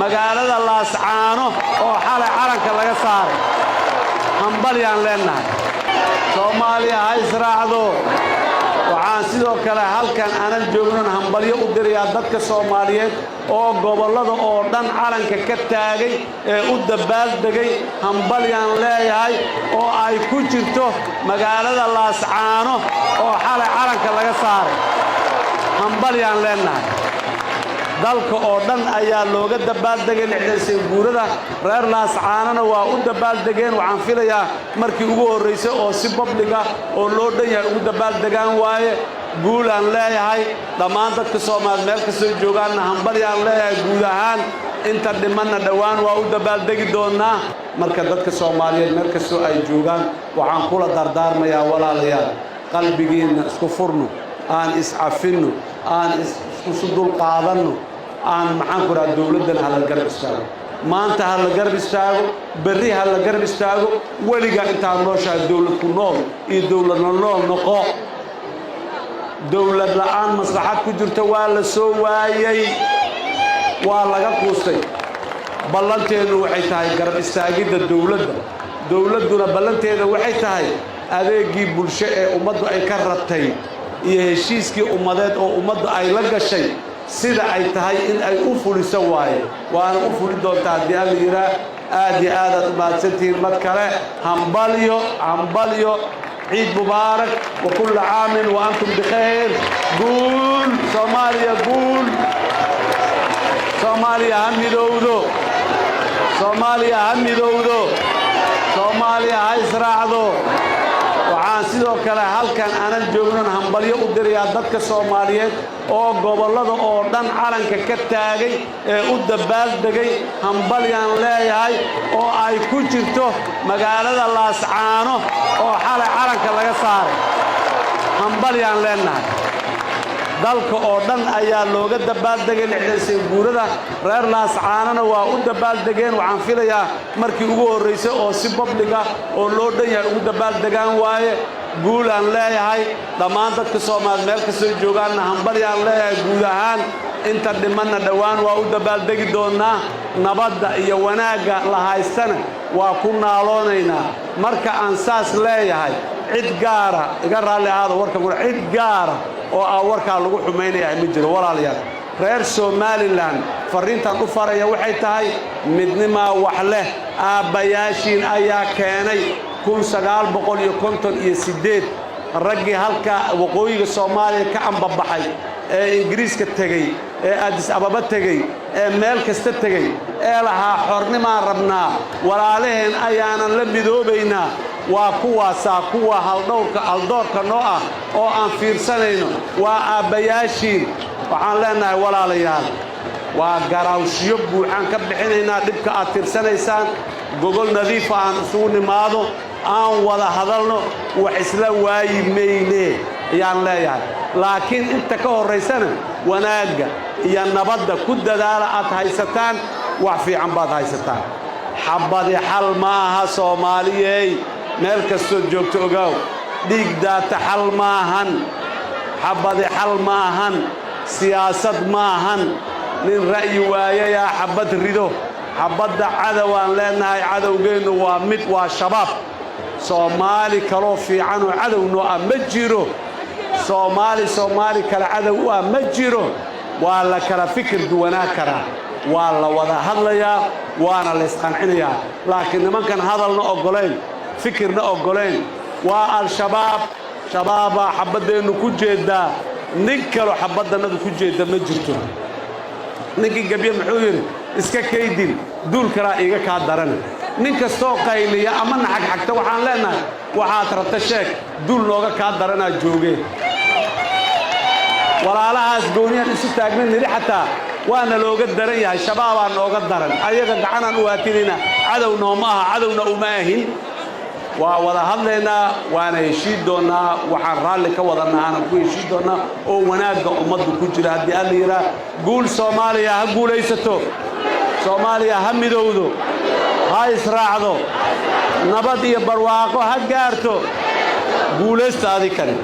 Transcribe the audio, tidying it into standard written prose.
magaalada Laascaano oo xalay calanka laga saaray hambalyaan leenahay Soomaaliya ha israacdo waxaan sidoo kale halkan aanan joognan hambalyo u dirayaa dadka Soomaaliyeed oo gobolada oo dhan calanka ka taagay ee u dabaaldegay hambalyaan leeyahay oo ay ku jirto magaalada Laascaano oo xalay calanka laga saaray hambalyaan leenahay dalka oo dhan ayaa looga dabaaldegay 60 guurada reer Laascaanana waa u dabaaldegeen waxaan filayaa markii ugu horeysay oo si public ah oo loo dhan yahay ugu dabaaldegaan waaye guul aan leeyahay dhammaan dadka Soomaaliyeed meel kasta joogaan hambalyaan leeyahay guud ahaan inta dhimanna dhawaan waa u dabaaldegi doonaa marka dadka Soomaaliyeed meel kasta ay joogaan waxaan kula dardaarmayaa walaalayaal qalbigeena isku furno aan iscafino aan isku dul qaadano aan maxaan ku raad dawladdan hal garab istaago maanta hal garab istaago berri hal garab istaago waliga inta nooshahay dawlad ku nool iyo dawlad nool noqo dawlad la'aan maslaxad ku jirto waa la soo waayay waa laga quustay ballanteedu waxay tahay garab istaagida dawladuna ballanteeda waxay tahay adeegii bulsho ee ummaddu ay ka rabtay iyo heshiiskii ummadeed oo ummaddu ay la gashay sida ay tahay in ay u fuliso waaye waana u fuli doontaa haddii aan la yiraa aad iyo aad aad u mahadsantihiin mar kale hambalyo ciid mubaarak wa kullu caamin wa antum bikhayr guul Soomaaliya guul Soomaaliya ha midowdo Soomaaliya ha midowdo Soomaaliya ha israacdo waxaan sidoo kale halkan aanan joognan hambalyo u dirayaa dadka Soomaaliyeed oo gobolada oo dhan calanka ka taagay ee u dabaaldegay hambalyaan leeyahay oo ay ku jirto magaalada Laascaano oo xalay calanka laga saaray hambalyaan leenahay dalka oo dhan ayaa looga dabaaldegay 60 guurada reer Laascaanana waa u dabaaldegeen waxaan filayaa markii ugu horeysay oo si public ah oo loo dhan yahay ugu dabaaldegaan waaye guul aan leeyahay dhammaan dadka Soomaaliyeed meel kasta joogaan hambalyaan leeyahay guud ahaan inta dhimanna dhawaan waa u dabaaldegi doonaa nabadda iyo wanaaga la haystana waa ku naaloonaynaa marka aan saas leeyahay cid gaara iga raali ahaado warka cid gaara oo warka lagu xumaynayaa ma jiro walaalayaal reer Somaliland fariintan u faraya waxay tahay midnima wax leh aabayaashiin ayaa keenay 1958 ragii halka waqooyiga Soomaaliya ka ambabaxay ee Ingiriiska tagay ee Addis Ababa tagay ee meel kasta tagay ee lahaa xornimo rabnaa walaalaheen ayaanan la midoobaynaa waa kuwa haldoorka noo ah oo aan fiirsanayno waa aabayaashiin waxaan leenahay walaalayaal waa garaawshiyo buuxaan ka bixinaynaa dhibka aad tirsanaysaan gogol nadiif aan isugu nimaado aan wada hadalno wax isla waayi mayne ayaan leeyahay laakiin inta ka horeysana wanaaga iyo nabadda ku dadaala aad haysataan wax fiican baad haysataan xabadi xal maaha Soomaaliyeey meel kastoo joogto ogaaw dhiig daata xal maahan xabadi xal maahan siyaasad maahan nin ra'yi waayaya xabad rido xabadda cadawaan leenahay cadawgeenu waa mid waa shabaab Soomaali kaloo fiican oo cadawno ah ma jiro Soomaali kala cadow ah ma jiro waa la kala fikir duwanaa karaa waa la wada hadlayaa waana la isqancinayaa laakiin nimankan hadalna ogoleen fikirna ogoleen waa al-shabaab shabaaba xabadeenu ku jeedaa nin kale xabadannadu ku jeeda ma jirto ninkii gabiye muxuu yiri iska kaydin duul kala iga ka daran nin kastoo qayliya ama naxagxagta waxaan leenahay waxaad rabta sheeg duul nooga ka daranaa joogeen walaalahaas gooniyan isu taagnan niri xataa waana looga daran yahay shabaabaa nooga daran ayaga gacanaan u waatinina cadowna ma aha cadowna uma ahin waa wada hadlaynaa waana heshiid doonaa waxaan raalli ka wadanaa aan ku heshiid doonaa oo wanaaga ummaddu ku jira haddii aan la yiraa guul Soomaaliya ha guulaysato Soomaaliya ha midowdo ha israacdo nabad iyo barwaaqo ha gaarto guulaysta adii kale